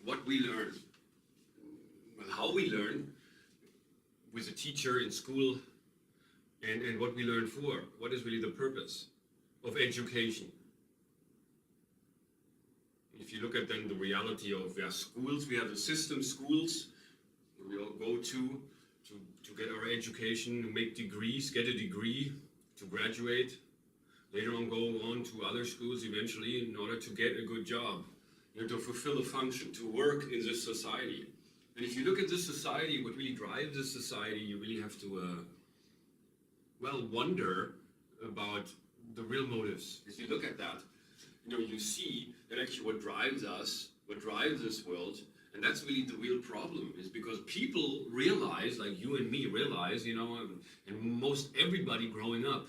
what we learn, well, how we learn with a teacher in school, and what we learn for. What is really the purpose of education? If you look at then the reality of schools, we have the system schools where we all go to get our education, make degrees, get a degree, to graduate, later on go on to other schools eventually in order to get a good job, to fulfill a function, to work in this society. And if you look at this society, what really drives this society, you really have to, wonder about the real motives. If you look at that, you see that actually what drives us, what drives this world, and that's really the real problem, is because people realize, like you and me realize, and most everybody growing up,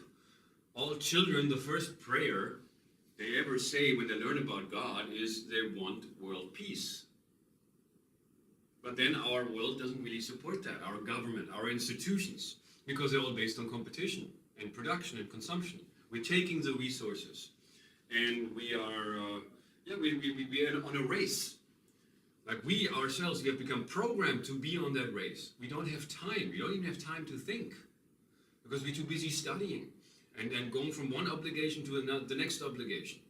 all children, the first prayer they ever say when they learn about God is they want world peace. But then our world doesn't really support that, our government, our institutions, because they're all based on competition and production and consumption. We're taking the resources, and we are, we are on a race. Like we ourselves, we have become programmed to be on that race. We don't have time. We don't even have time to think because we're too busy studying and going from one obligation to the next obligation.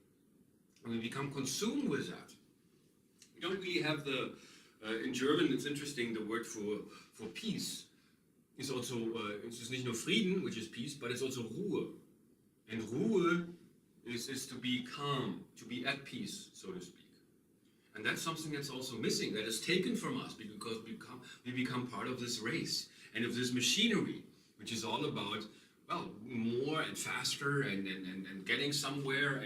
And we become consumed with that. We don't really have the, in German, it's interesting, the word for peace is also, it's just nicht nur Frieden, which is peace, but it's also Ruhe. And Ruhe is to be calm, to be at peace, so to speak. And that's something that's also missing, that is taken from us because we become part of this race and of this machinery, which is all about, more and faster and getting somewhere,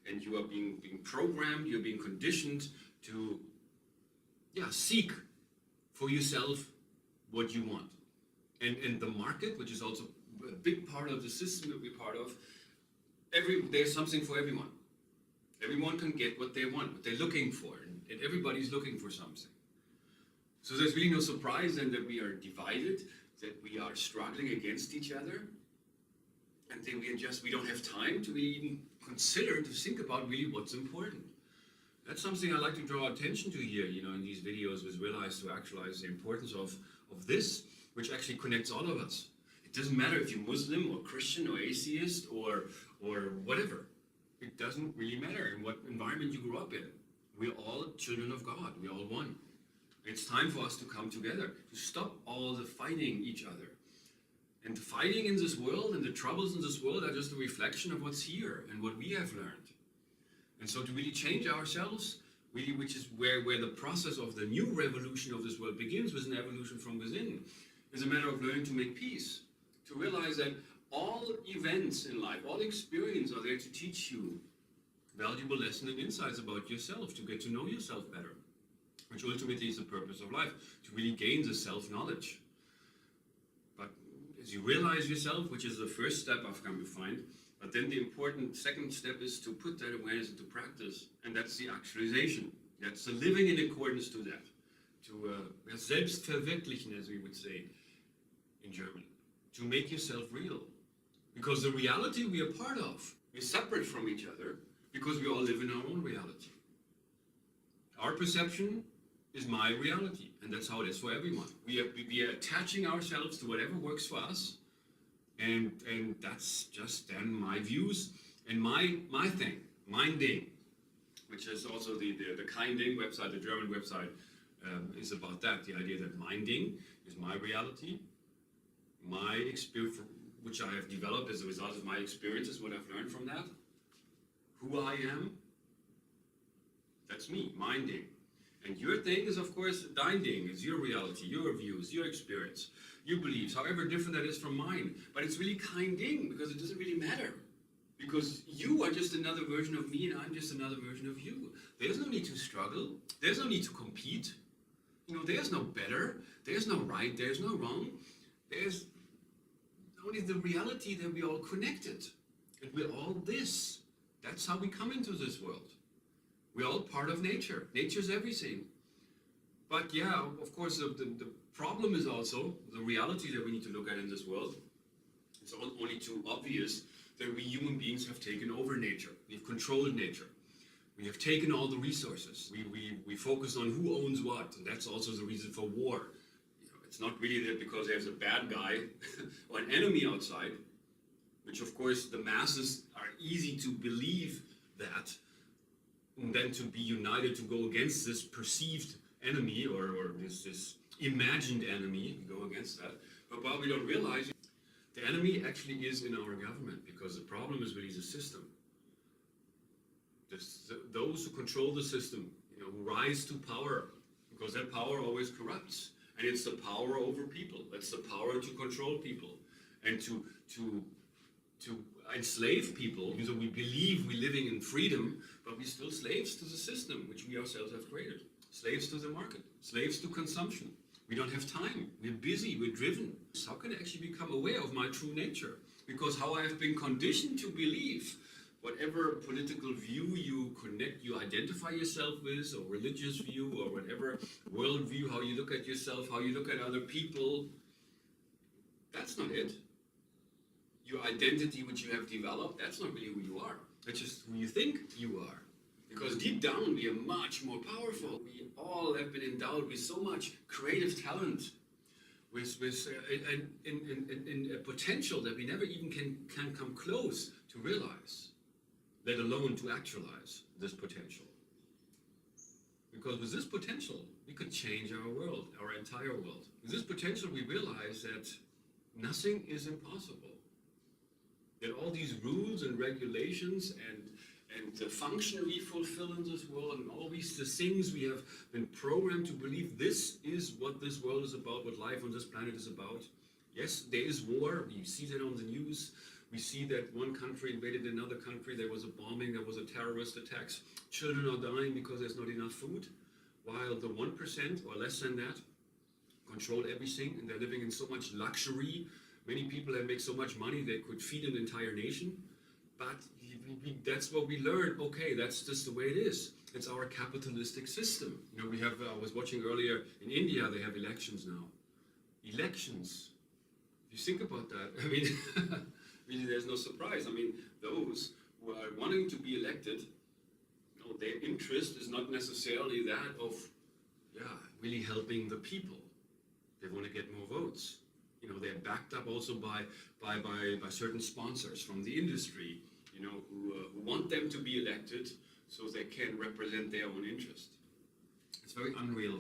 and you are being programmed, you're being conditioned to seek for yourself what you want. And the market, which is also a big part of the system that we're part of, there's something for everyone. Everyone can get what they want, what they're looking for, and everybody's looking for something. So there's really no surprise then that we are divided, that we are struggling against each other, and then we don't have time to really even consider, to think about really what's important. That's something I like to draw attention to here, in these videos, with Realize to Actualize, the importance of this, which actually connects all of us. It doesn't matter if you're Muslim or Christian or atheist or whatever. It doesn't really matter in what environment you grew up in. We're all children of God. We're all one. It's time for us to come together, to stop all the fighting each other. And the fighting in this world and the troubles in this world are just a reflection of what's here and what we have learned. And so to really change ourselves, really, which is where the process of the new revolution of this world begins, with an evolution from within, is a matter of learning to make peace. To realize that all events in life, all experience are there to teach you valuable lessons and insights about yourself, to get to know yourself better, which ultimately is the purpose of life, to really gain the self-knowledge. But as you realize yourself, which is the first step I've come to find, but then the important second step is to put that awareness into practice, and that's the actualization. That's the living in accordance to that, to selbstverwirklichen, as we would say in German, to make yourself real. Because the reality we are part of, we're separate from each other because we all live in our own reality. Our perception is my reality, and that's how it is for everyone. We are attaching ourselves to whatever works for us, and that's just then my views and my thing, mein Ding, which is also the Kein Ding website, the German website, is about that, the idea that mein Ding is my reality, my experience, which I have developed as a result of my experiences, what I've learned from that, who I am, that's me, mein Ding. And your thing is, of course, dein Ding, is your reality, your views, your experience, your beliefs, however different that is from mine. But it's really kein Ding, because it doesn't really matter. Because you are just another version of me, and I'm just another version of you. There's no need to struggle. There's no need to compete. There's no better. There's no right. There's no wrong. There's only the reality that we're all connected. And we're all this. That's how we come into this world. We're all part of nature. Nature's everything. But yeah, of course, the problem is also the reality that we need to look at in this world. It's only too obvious that we human beings have taken over nature. We've controlled nature. We have taken all the resources. We focus on who owns what, and that's also the reason for war. It's not really that because there's a bad guy or an enemy outside, which of course the masses are easy to believe that, and then to be united to go against this perceived enemy or this imagined enemy, go against that. But what we don't realize, the enemy actually is in our government, because the problem is really the system. Those who control the system, who rise to power, because that power always corrupts. And it's the power over people. That's the power to control people and to enslave people. So we believe we're living in freedom, but we're still slaves to the system, which we ourselves have created. Slaves to the market, slaves to consumption. We don't have time. We're busy, we're driven. So how can I actually become aware of my true nature? Because how I have been conditioned to believe, whatever political view you identify yourself with, or religious view, or whatever world view, how you look at yourself, how you look at other people, that's not it. Your identity which you have developed, that's not really who you are. That's just who you think you are. Because deep down we are much more powerful. We all have been endowed with so much creative talent, with a potential that we never even can come close to realize, let alone to actualize this potential. Because with this potential, we could change our world, our entire world. With this potential, we realize that nothing is impossible. That all these rules and regulations and the function we fulfill in this world, and all these things we have been programmed to believe, this is what this world is about, what life on this planet is about. Yes, there is war. We see that on the news. We see that one country invaded another country. There was a bombing. There was a terrorist attacks. Children are dying because there's not enough food. While the 1% or less than that control everything, and they're living in so much luxury. Many people that make so much money they could feed an entire nation. But that's what we learned. Okay, that's just the way it is. It's our capitalistic system. We have. I was watching earlier in India. They have elections now. Elections. If you think about that, I mean, really, there's no surprise. I mean, those who are wanting to be elected, their interest is not necessarily that of, really helping the people. They want to get more votes. They're backed up also by certain sponsors from the industry, who want them to be elected so they can represent their own interest. It's very unreal.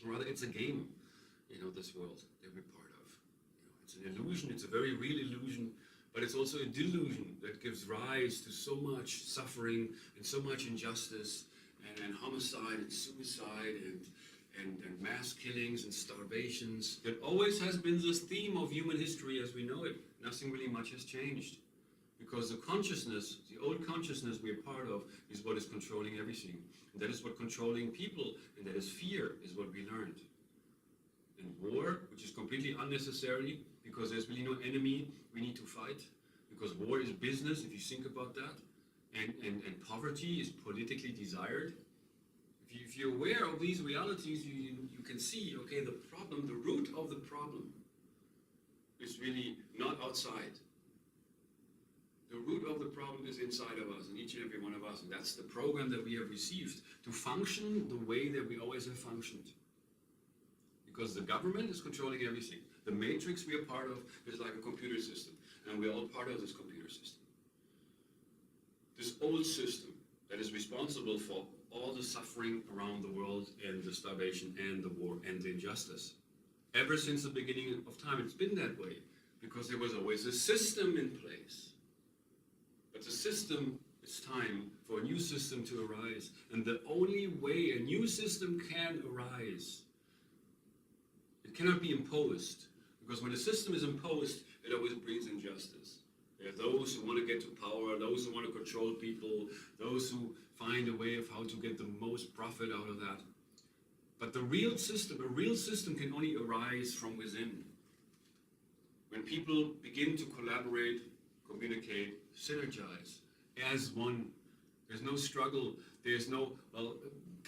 Rather, it's a game, this world that we're part of. It's an illusion, it's a very real illusion, but it's also a delusion that gives rise to so much suffering and so much injustice and homicide and suicide and mass killings and starvations. It always has been this theme of human history as we know it. Nothing really much has changed. Because the consciousness, the old consciousness we're part of, is what is controlling everything. And that is what controlling people, and that is fear, is what we learned. And war, which is completely unnecessary, because there's really no enemy we need to fight. Because war is business, if you think about that. And poverty is politically desired. If you're aware of these realities, you can see, okay, the root of the problem is really not outside. The root of the problem is inside of us, in each and every one of us. And that's the program that we have received to function the way that we always have functioned. Because the government is controlling everything. The matrix we are part of is like a computer system. And we're all part of this computer system. This old system that is responsible for all the suffering around the world and the starvation and the war and the injustice. Ever since the beginning of time, it's been that way. Because there was always a system in place. But the system, it's time for a new system to arise. And the only way a new system can arise, it cannot be imposed. Because when a system is imposed, it always brings injustice. There are those who want to get to power, those who want to control people, those who find a way of how to get the most profit out of that. But a real system can only arise from within. When people begin to collaborate, communicate, synergize as one, there's no struggle, there's no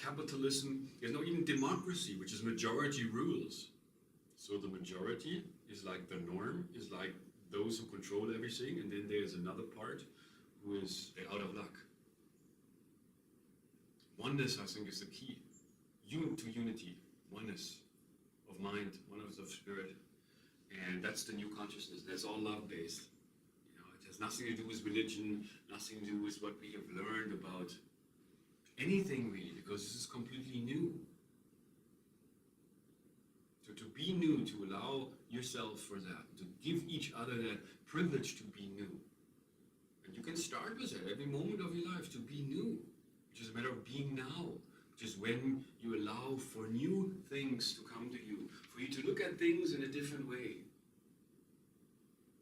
capitalism, there's no even democracy, which is majority rules. So the majority is like the norm, is like those who control everything, and then there's another part who is out of luck. Oneness, I think, is the key. To unity, oneness of mind, oneness of spirit. And that's the new consciousness. That's all love-based. You know, it has nothing to do with religion, nothing to do with what we have learned about anything really, because this is completely new. So to be new, to allow yourself for that, to give each other that privilege to be new. And you can start with that every moment of your life, to be new, which is a matter of being now, which is when you allow for new things to come to you, for you to look at things in a different way.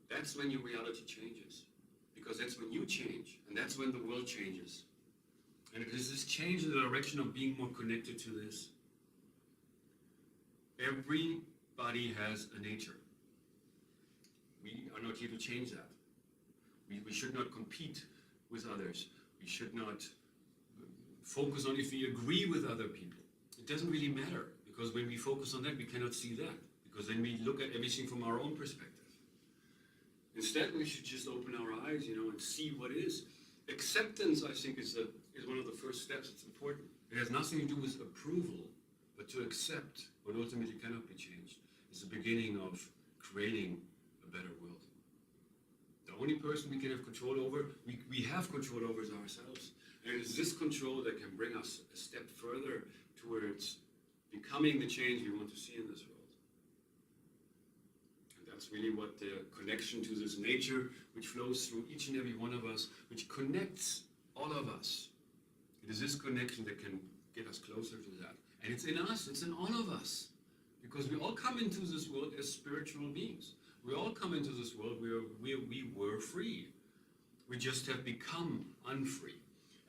That's when your reality changes, because that's when you change, and that's when the world changes. And it is this change in the direction of being more connected to this. Everybody has a nature. We are not here to change that. We should not compete with others. We should not focus on if we agree with other people. It doesn't really matter, because when we focus on that, we cannot see that, because then we look at everything from our own perspective. Instead, we should just open our eyes, and see what is. Acceptance, I think, is one of the first steps. It's important. It has nothing to do with approval, but to accept what ultimately cannot be changed is the beginning of creating a better world. The only person we can have control over, we have control over, is ourselves. And it is this control that can bring us a step further towards becoming the change we want to see in this world. And that's really what the connection to this nature, which flows through each and every one of us, which connects all of us. It is this connection that can get us closer to that. And it's in us, it's in all of us. Because we all come into this world as spiritual beings. We all come into this world where we were free. We just have become unfree.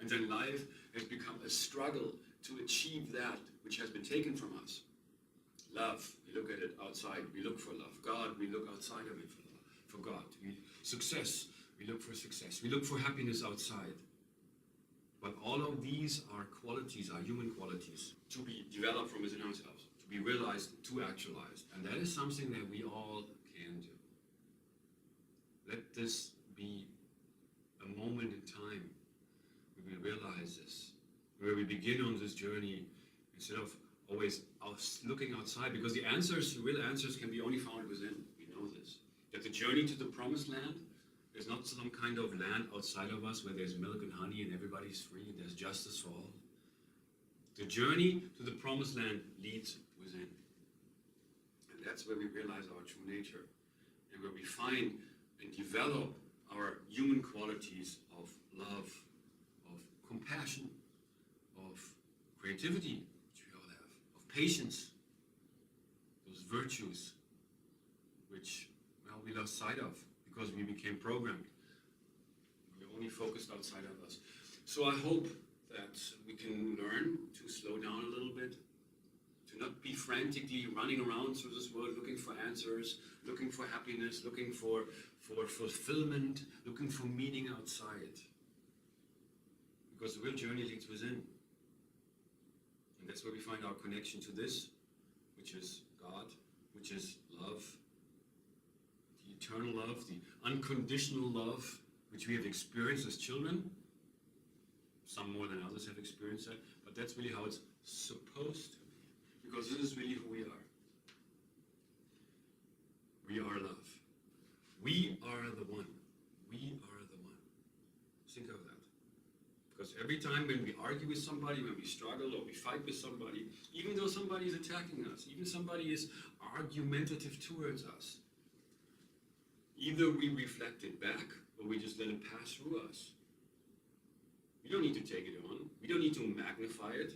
And then life has become a struggle to achieve that which has been taken from us. Love, we look at it outside, we look for love. God, we look outside of it for God. Success, we look for success. We look for happiness outside. But all of these are qualities, are human qualities, to be developed from within ourselves, to be realized, to actualized. And that is something that we all can do. Let this be a moment in time where we realize this, where we begin on this journey instead of always looking outside, because the real answers can be only found within. We know this. That the journey to the promised land is not some kind of land outside of us where there's milk and honey and everybody's free and there's justice for all. The journey to the promised land leads within. And that's where we realize our true nature, and where we find and develop our human qualities of love, of compassion, of creativity, which we all have, of patience, those virtues which, we lost sight of because we became programmed. We only focused outside of us. So I hope that we can learn to slow down a little bit, to not be frantically running around through this world looking for answers, looking for happiness, looking for fulfillment, looking for meaning outside. Because the real journey leads within. And that's where we find our connection to this, which is God, which is love, the eternal love, the unconditional love, which we have experienced as children. Some more than others have experienced that, but that's really how it's supposed to be, because this is really who we are. We are love. We are the one. We are the one. Think of that. Because every time when we argue with somebody, when we struggle or we fight with somebody, even though somebody is attacking us, even somebody is argumentative towards us, either we reflect it back or we just let it pass through us. We don't need to take it on. We don't need to magnify it.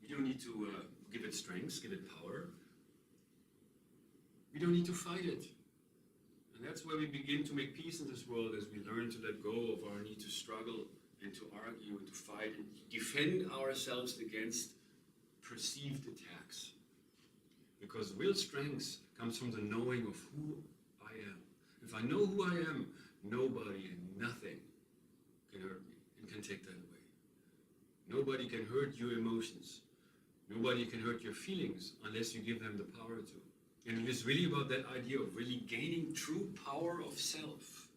We don't need to give it strength, give it power. We don't need to fight it. And that's where we begin to make peace in this world, as we learn to let go of our need to struggle and to argue and to fight and defend ourselves against perceived attacks. Because real strength comes from the knowing of who I am. If I know who I am, nobody and nothing can hurt me and can take that away. Nobody can hurt your emotions. Nobody can hurt your feelings unless you give them the power to. And it is really about that idea of really gaining true power of self,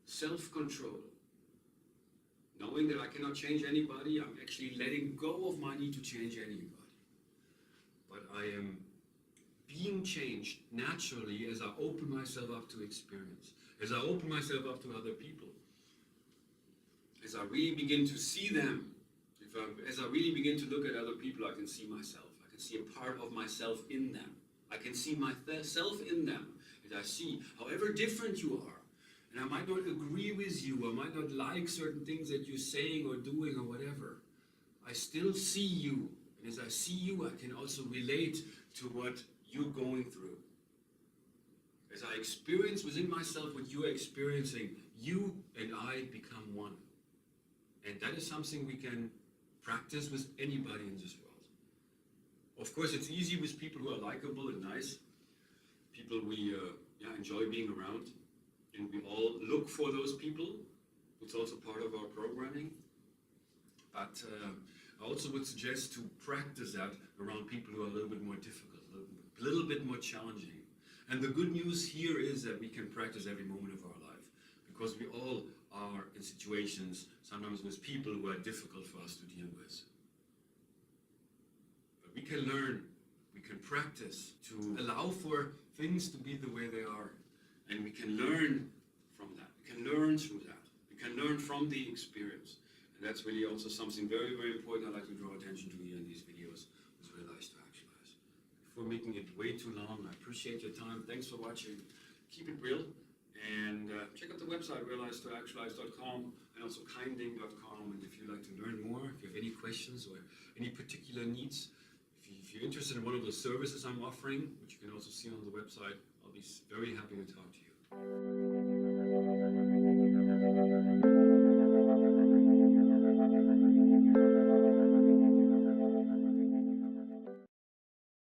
self-control. Knowing that I cannot change anybody, I'm actually letting go of my need to change anybody. But I am being changed naturally as I open myself up to experience, as I open myself up to other people, as I really begin to see them. As I really begin to look at other people, I can see myself. I can see a part of myself in them. I can see myself in them. As I see, however different you are, and I might not agree with you, I might not like certain things that you're saying or doing or whatever, I still see you. And as I see you, I can also relate to what you're going through. As I experience within myself what you're experiencing, you and I become one. And that is something we can practice with anybody in this world. Of course, it's easy with people who are likable and nice, people we enjoy being around, and we all look for those people. It's also part of our programming. But I also would suggest to practice that around people who are a little bit more difficult, a little bit more challenging. And the good news here is that we can practice every moment of our life, because we all are in situations, sometimes with people who are difficult for us to deal with. But we can learn, we can practice to allow for things to be the way they are. And we can learn from that. We can learn through that. We can learn from the experience. And that's really also something very, very important I'd like to draw attention to here in these videos, is Realize to Actualize. Before making it way too long, I appreciate your time. Thanks for watching. Keep it real. And check out the website, realizetoactualize.com, and also kinding.com. And if you'd like to learn more, if you have any questions or any particular needs, if you're interested in one of the services I'm offering, which you can also see on the website, I'll be very happy to talk to you.